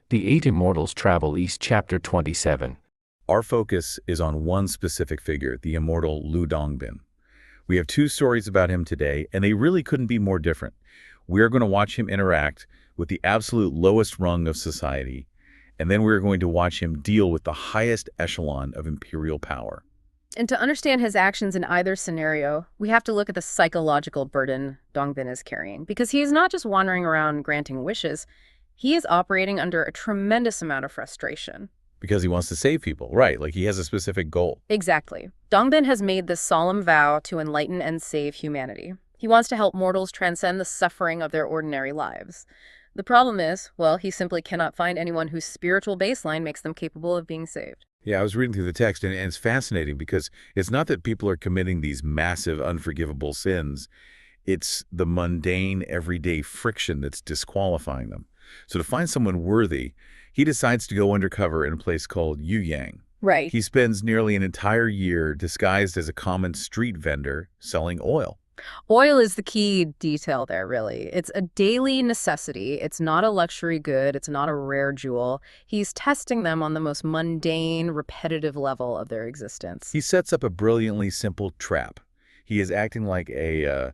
The Eight Immortals Travel East, Chapter 27. Our focus is on one specific figure, the immortal Dongbin. We have two stories about him today, and they really couldn't be more different. We're going to watch him interact with the absolute lowest rung of society, and then we're going to watch him deal with the highest echelon of imperial power. And to understand his actions in either scenario, we have to look at the psychological burden Dongbin is carrying, because he is not just wandering around granting wishes, he is operating under a tremendous amount of frustration. Because he wants to save people, right? Like he has a specific goal. Exactly. Dongbin has made this solemn vow to enlighten and save humanity. He wants to help mortals transcend the suffering of their ordinary lives. The problem is, well, he simply cannot find anyone whose spiritual baseline makes them capable of being saved. Yeah, I was reading through the text, and it's fascinating because it's not that people are committing these massive, unforgivable sins. It's the mundane, everyday friction that's disqualifying them. So to find someone worthy, he decides to go undercover in a place called Yuyang. Right. He spends nearly an entire year disguised as a common street vendor selling oil. Oil is the key detail there, really. It's a daily necessity. It's not a luxury good. It's not a rare jewel. He's testing them on the most mundane, repetitive level of their existence. He sets up a brilliantly simple trap. He is acting like a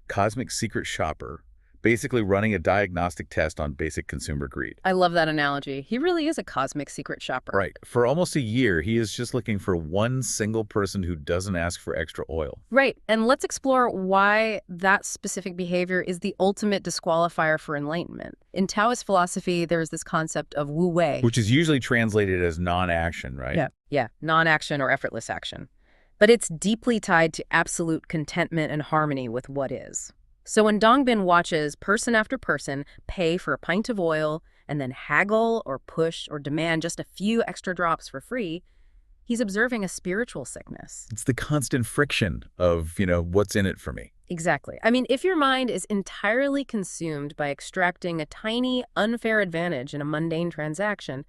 cosmic secret shopper, basically running a diagnostic test on basic consumer greed. I love that analogy. He really is a cosmic secret shopper. Right. For almost a year, he is just looking for one single person who doesn't ask for extra oil. Right. And let's explore why that specific behavior is the ultimate disqualifier for enlightenment. In Taoist philosophy, there's this concept of wu wei, Which is usually translated as non-action, right? Yeah, non-action or effortless action. But it's deeply tied to absolute contentment and harmony with what is. So when Dongbin watches person after person pay for a pint of oil and then haggle or push or demand just a few extra drops for free, he's observing a spiritual sickness. It's the constant friction of, what's in it for me. Exactly. I mean, if your mind is entirely consumed by extracting a tiny, unfair advantage in a mundane transaction,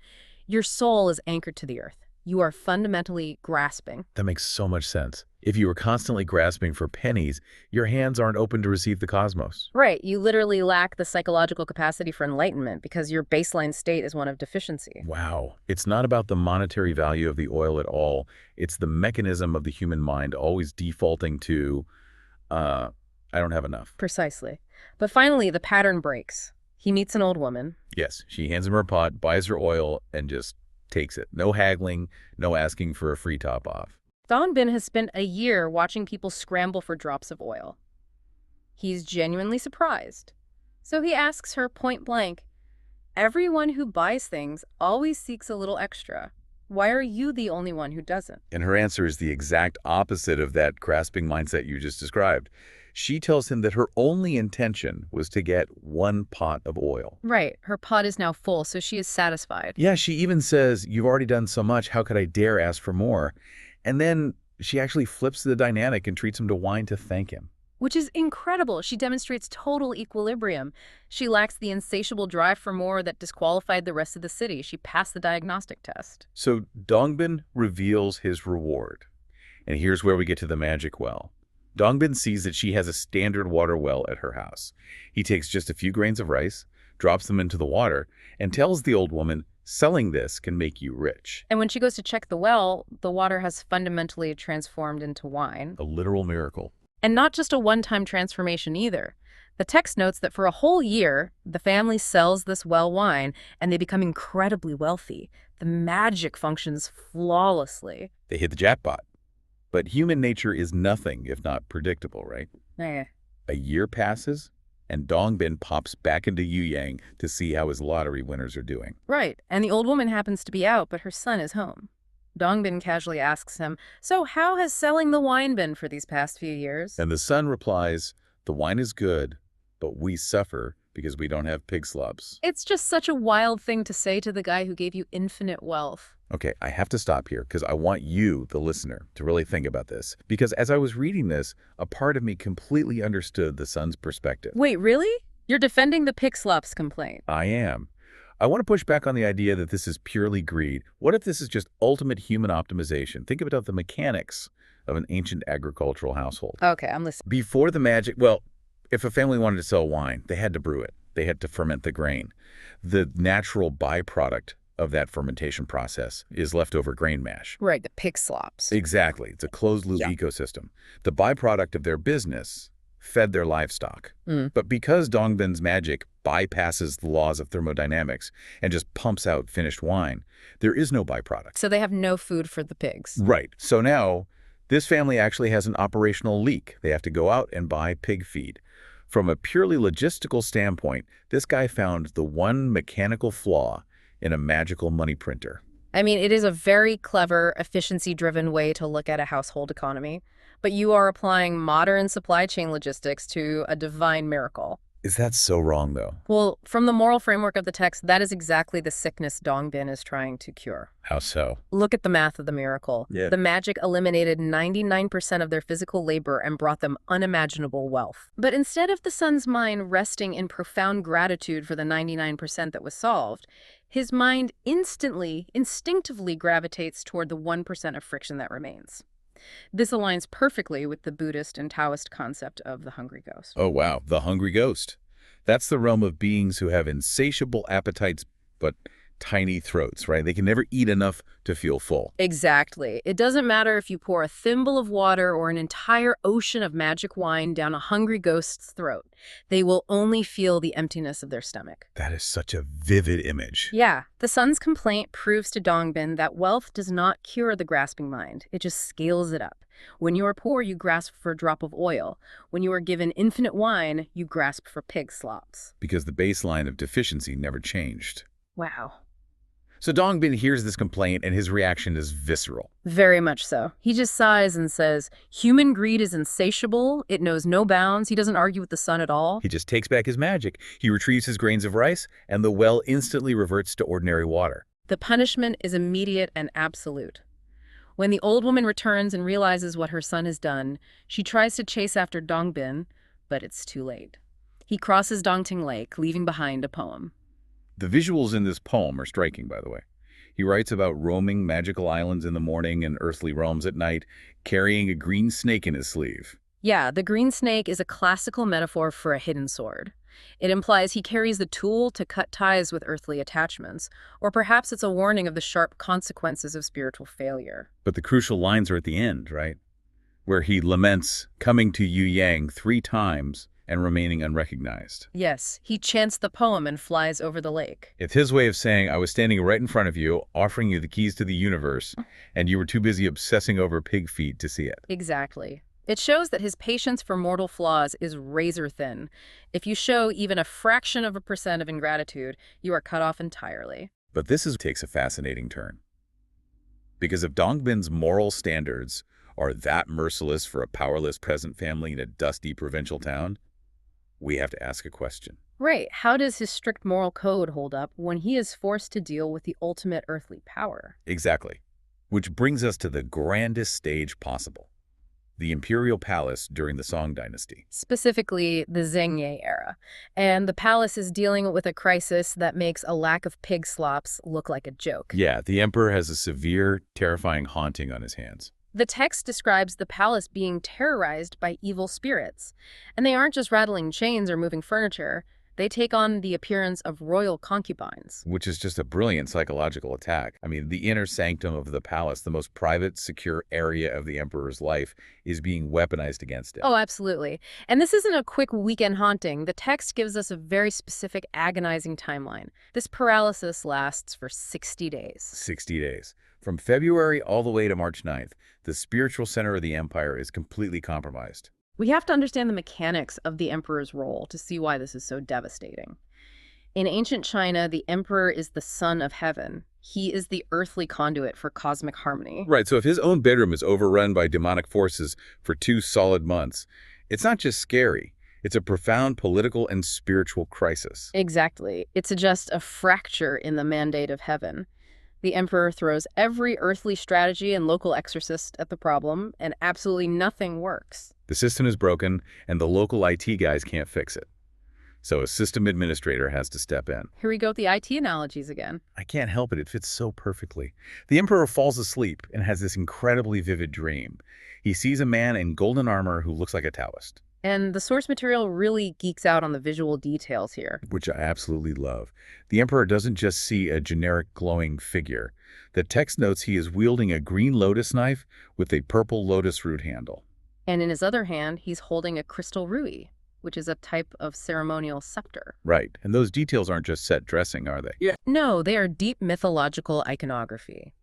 your soul is anchored to the earth. You are fundamentally grasping. That makes so much sense. If you are constantly grasping for pennies, your hands aren't open to receive the cosmos. Right. You literally lack the psychological capacity for enlightenment because your baseline state is one of deficiency. Wow. It's not about the monetary value of the oil at all. It's the mechanism of the human mind always defaulting to, I don't have enough. Precisely. But finally, the pattern breaks. He meets an old woman. Yes, she hands him her pot, buys her oil, and just takes it. No haggling, no asking for a free top off. Dongbin has spent a year watching people scramble for drops of oil. He's genuinely surprised. So he asks her point blank, "Everyone who buys things always seeks a little extra. Why are you the only one who doesn't?" And her answer is the exact opposite of that grasping mindset you just described. She tells him that her only intention was to get one pot of oil. Right. Her pot is now full, so she is satisfied. Yeah, she even says, "You've already done so much, how could I dare ask for more?" And then she actually flips the dynamic and treats him to wine to thank him. Which is incredible. She demonstrates total equilibrium. She lacks the insatiable drive for more that disqualified the rest of the city. She passed the diagnostic test. So Dongbin reveals his reward. And here's where we get to the magic well. Dongbin sees that she has a standard water well at her house. He takes just a few grains of rice, drops them into the water, and tells the old woman, "Selling this can make you rich." And when she goes to check the well, the water has fundamentally transformed into wine. A literal miracle. And not just a one-time transformation either. The text notes that for a whole year, the family sells this well wine and they become incredibly wealthy. The magic functions flawlessly. They hit the jackpot. But human nature is nothing if not predictable, right? Eh. A year passes, and Dongbin pops back into Yuyang to see how his lottery winners are doing. Right, and the old woman happens to be out, but her son is home. Dongbin casually asks him, "So how has selling the wine been for these past few years?" And the son replies, "The wine is good, but we suffer because we don't have pig slops." It's just such a wild thing to say to the guy who gave you infinite wealth. Okay, I have to stop here because I want you, the listener, to really think about this. Because as I was reading this, a part of me completely understood the son's perspective. Wait, really? You're defending the pig slops complaint. I am. I want to push back on the idea that this is purely greed. What if this is just ultimate human optimization? Think about the mechanics of an ancient agricultural household. Okay, I'm listening. Before the magic, well, if a family wanted to sell wine, they had to brew it. They had to ferment the grain. The natural byproduct of that fermentation process is leftover grain mash. Right, the pig slops. Exactly. It's a closed-loop ecosystem. The byproduct of their business fed their livestock. But because Dongbin's magic bypasses the laws of thermodynamics and just pumps out finished wine, there is no byproduct. So they have no food for the pigs. Right. So now, this family actually has an operational leak. They have to go out and buy pig feed. From a purely logistical standpoint, this guy found the one mechanical flaw in a magical money printer. I mean, it is a very clever, efficiency-driven way to look at a household economy, but you are applying modern supply chain logistics to a divine miracle. Is that so wrong, though? Well, from the moral framework of the text, that is exactly the sickness Dongbin is trying to cure. How so? Look at the math of the miracle. Yeah. The magic eliminated 99% of their physical labor and brought them unimaginable wealth. But instead of the son's mind resting in profound gratitude for the 99% that was solved, his mind instinctively gravitates toward the 1% of friction that remains. This aligns perfectly with the Buddhist and Taoist concept of the hungry ghost. Oh, wow. The hungry ghost. That's the realm of beings who have insatiable appetites but tiny throats, right? They can never eat enough to feel full. Exactly. It doesn't matter if you pour a thimble of water or an entire ocean of magic wine down a hungry ghost's throat. They will only feel the emptiness of their stomach. That is such a vivid image. Yeah, the son's complaint proves to Dongbin that wealth does not cure the grasping mind. It just scales it up. When you are poor, you grasp for a drop of oil. When you are given infinite wine, you grasp for pig slops. Because the baseline of deficiency never changed. Wow. So Dongbin hears this complaint and his reaction is visceral. Very much so. He just sighs and says, human greed is insatiable. It knows no bounds. He doesn't argue with the sun at all. He just takes back his magic. He retrieves his grains of rice, and the well instantly reverts to ordinary water. The punishment is immediate and absolute. When the old woman returns and realizes what her son has done, she tries to chase after Dongbin, but it's too late. He crosses Dongting Lake, leaving behind a poem. The visuals in this poem are striking, by the way. He writes about roaming magical islands in the morning and earthly realms at night, carrying a green snake in his sleeve. Yeah, the green snake is a classical metaphor for a hidden sword. It implies he carries the tool to cut ties with earthly attachments, or perhaps it's a warning of the sharp consequences of spiritual failure. But the crucial lines are at the end, right? Where he laments coming to Yu Yang 3 times and remaining unrecognized. Yes, he chants the poem and flies over the lake. It's his way of saying, I was standing right in front of you, offering you the keys to the universe, and you were too busy obsessing over pig feed to see it. Exactly. It shows that his patience for mortal flaws is razor thin. If you show even a fraction of a percent of ingratitude, you are cut off entirely. But takes a fascinating turn. Because if Dongbin's moral standards are that merciless for a powerless peasant family in a dusty provincial town, we have to ask a question. Right. How does his strict moral code hold up when he is forced to deal with the ultimate earthly power? Exactly. Which brings us to the grandest stage possible. The imperial palace during the Song dynasty. Specifically, the Zhengye era. And the palace is dealing with a crisis that makes a lack of pig slops look like a joke. Yeah, the emperor has a severe, terrifying haunting on his hands. The text describes the palace being terrorized by evil spirits. And they aren't just rattling chains or moving furniture. They take on the appearance of royal concubines. Which is just a brilliant psychological attack. I mean, the inner sanctum of the palace, the most private, secure area of the emperor's life, is being weaponized against it. Oh, absolutely. And this isn't a quick weekend haunting. The text gives us a very specific, agonizing timeline. This paralysis lasts for 60 days. 60 days. From February all the way to March 9th, the spiritual center of the empire is completely compromised. We have to understand the mechanics of the emperor's role to see why this is so devastating. In ancient China, the emperor is the son of heaven. He is the earthly conduit for cosmic harmony. Right, so if his own bedroom is overrun by demonic forces for 2 solid months, it's not just scary. It's a profound political and spiritual crisis. Exactly. It's just a fracture in the mandate of heaven. The emperor throws every earthly strategy and local exorcist at the problem, and absolutely nothing works. The system is broken, and the local IT guys can't fix it. So a system administrator has to step in. Here we go with the IT analogies again. I can't help it. It fits so perfectly. The emperor falls asleep and has this incredibly vivid dream. He sees a man in golden armor who looks like a Taoist. And the source material really geeks out on the visual details here. which I absolutely love. The emperor doesn't just see a generic glowing figure. The text notes he is wielding a green lotus knife with a purple lotus root handle. And in his other hand, he's holding a crystal rui, which is a type of ceremonial scepter. Right, and those details aren't just set dressing, are they? Yeah. No, they are deep mythological iconography.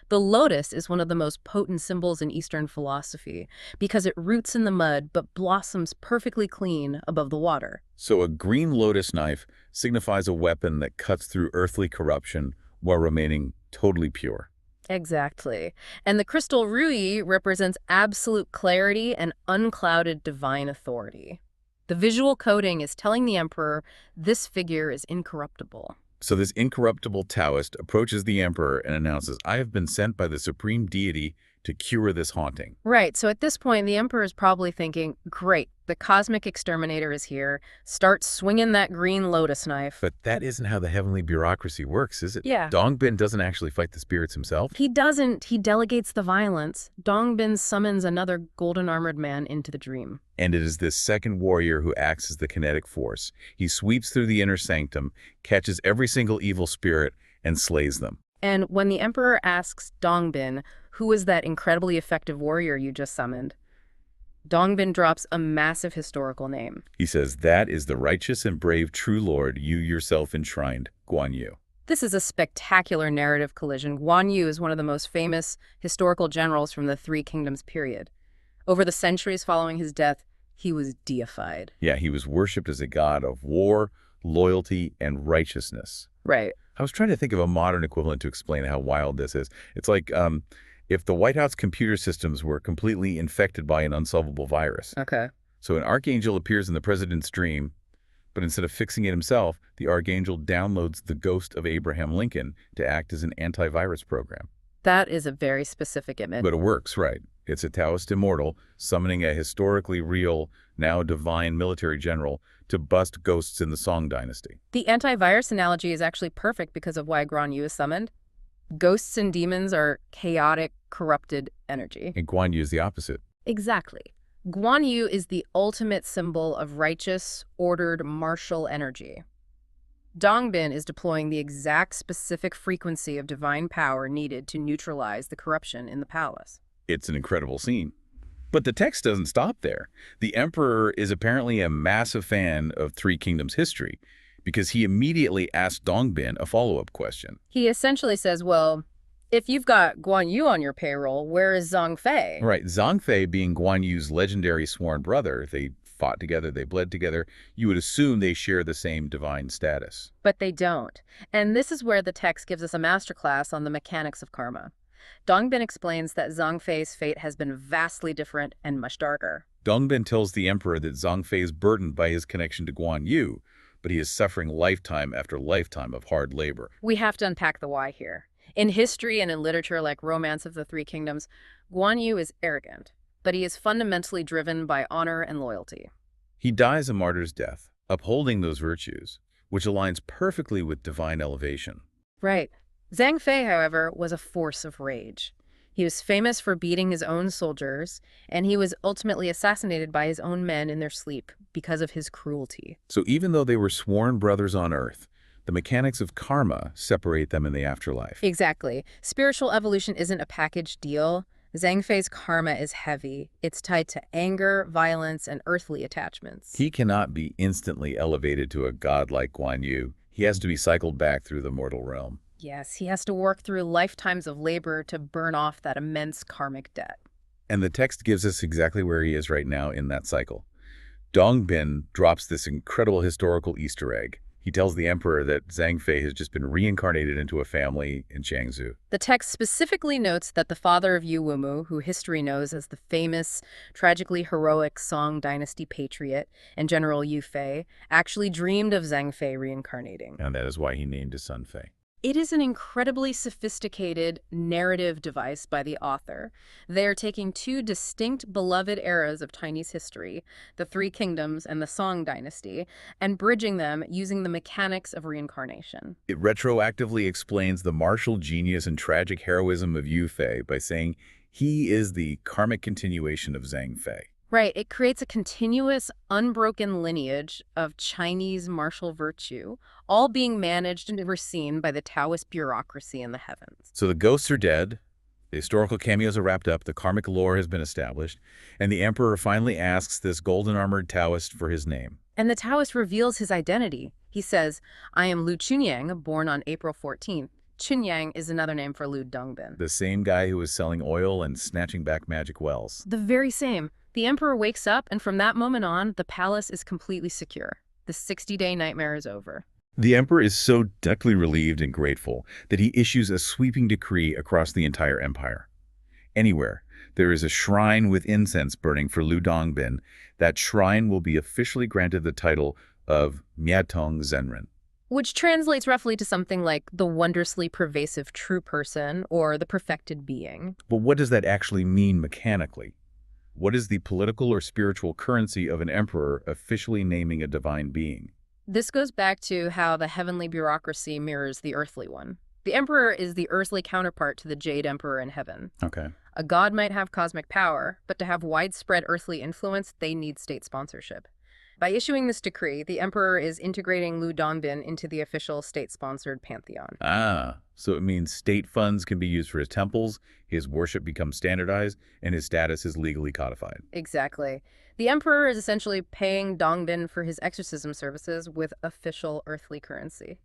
The lotus is one of the most potent symbols in Eastern philosophy because it roots in the mud but blossoms perfectly clean above the water. So a green lotus knife signifies a weapon that cuts through earthly corruption while remaining totally pure. Exactly. And the crystal rui represents absolute clarity and unclouded divine authority. The visual coding is telling the emperor this figure is incorruptible. So this incorruptible Taoist approaches the emperor and announces, "I have been sent by the supreme deity to cure this haunting." Right, so at this point, the emperor is probably thinking, great, the cosmic exterminator is here. Start swinging that green lotus knife. But that isn't how the heavenly bureaucracy works, is it? Yeah. Dongbin doesn't actually fight the spirits himself. He doesn't. He delegates the violence. Dongbin summons another golden-armored man into the dream. And it is this second warrior who acts as the kinetic force. He sweeps through the inner sanctum, catches every single evil spirit, and slays them. And when the emperor asks Dongbin, who is that incredibly effective warrior you just summoned, Dongbin drops a massive historical name. He says, "That is the righteous and brave true lord you yourself enshrined, Guan Yu." This is a spectacular narrative collision. Guan Yu is one of the most famous historical generals from the Three Kingdoms period. Over the centuries following his death, he was deified. Yeah, he was worshipped as a god of war, loyalty, and righteousness. Right. I was trying to think of a modern equivalent to explain how wild this is. It's like if the White House computer systems were completely infected by an unsolvable virus. Okay. So an archangel appears in the president's dream, but instead of fixing it himself, the archangel downloads the ghost of Abraham Lincoln to act as an antivirus program. That is a very specific image. But it works, right? It's a Taoist immortal summoning a historically real, now divine military general to bust ghosts in the Song dynasty. The antivirus analogy is actually perfect because of why Guan Yu is summoned. Ghosts and demons are chaotic, corrupted energy. And Guan Yu is the opposite. Exactly. Guan Yu is the ultimate symbol of righteous, ordered, martial energy. Dongbin is deploying the exact specific frequency of divine power needed to neutralize the corruption in the palace. It's an incredible scene. But the text doesn't stop there. The emperor is apparently a massive fan of Three Kingdoms history because he immediately asks Dongbin a follow-up question. He essentially says, well, if you've got Guan Yu on your payroll, where is Zhang Fei? Right, Zhang Fei being Guan Yu's legendary sworn brother, they fought together, they bled together, you would assume they share the same divine status. But they don't. And this is where the text gives us a masterclass on the mechanics of karma. Dongbin explains that Zhang Fei's fate has been vastly different and much darker. Dongbin tells the emperor that Zhang Fei is burdened by his connection to Guan Yu, but he is suffering lifetime after lifetime of hard labor. We have to unpack the why here. In history and in literature like Romance of the Three Kingdoms, Guan Yu is arrogant, but he is fundamentally driven by honor and loyalty. He dies a martyr's death, upholding those virtues, which aligns perfectly with divine elevation. Right. Zhang Fei, however, was a force of rage. He was famous for beating his own soldiers, and he was ultimately assassinated by his own men in their sleep because of his cruelty. So even though they were sworn brothers on earth, the mechanics of karma separate them in the afterlife. Exactly. Spiritual evolution isn't a package deal. Zhang Fei's karma is heavy. It's tied to anger, violence, and earthly attachments. He cannot be instantly elevated to a god like Guan Yu. He has to be cycled back through the mortal realm. Yes, he has to work through lifetimes of labor to burn off that immense karmic debt. And the text gives us exactly where he is right now in that cycle. Dongbin drops this incredible historical Easter egg. He tells the emperor that Zhang Fei has just been reincarnated into a family in Jiangsu. The text specifically notes that the father of Yu Wumu, who history knows as the famous, tragically heroic Song dynasty patriot and General Yu Fei, actually dreamed of Zhang Fei reincarnating. And that is why he named his son Fei. It is an incredibly sophisticated narrative device by the author. They are taking two distinct beloved eras of Chinese history, the Three Kingdoms and the Song dynasty, and bridging them using the mechanics of reincarnation. It retroactively explains the martial genius and tragic heroism of Yu Fei by saying he is the karmic continuation of Zhang Fei. Right, it creates a continuous, unbroken lineage of Chinese martial virtue, all being managed and overseen by the Taoist bureaucracy in the heavens. So the ghosts are dead, the historical cameos are wrapped up, the karmic lore has been established, and the Emperor finally asks this golden-armored Taoist for his name. And the Taoist reveals his identity. He says, I am Lu Chunyang, born on April 14th. Chunyang is another name for Lu Dongbin. The same guy who was selling oil and snatching back magic wells. The very same. The Emperor wakes up, and from that moment on, the palace is completely secure. The 60-day nightmare is over. The Emperor is so deeply relieved and grateful that he issues a sweeping decree across the entire empire. Anywhere there is a shrine with incense burning for Lu Dongbin, that shrine will be officially granted the title of Miatong Zenren. Which translates roughly to something like the wondrously pervasive true person or the perfected being. But what does that actually mean mechanically? What is the political or spiritual currency of an emperor officially naming a divine being? This goes back to how the heavenly bureaucracy mirrors the earthly one. The emperor is the earthly counterpart to the Jade Emperor in heaven. Okay. A god might have cosmic power, but to have widespread earthly influence, they need state sponsorship. By issuing this decree, the emperor is integrating Lu Dongbin into the official state-sponsored pantheon. So it means state funds can be used for his temples, his worship becomes standardized, and his status is legally codified. Exactly. The emperor is essentially paying Dongbin for his exorcism services with official earthly currency.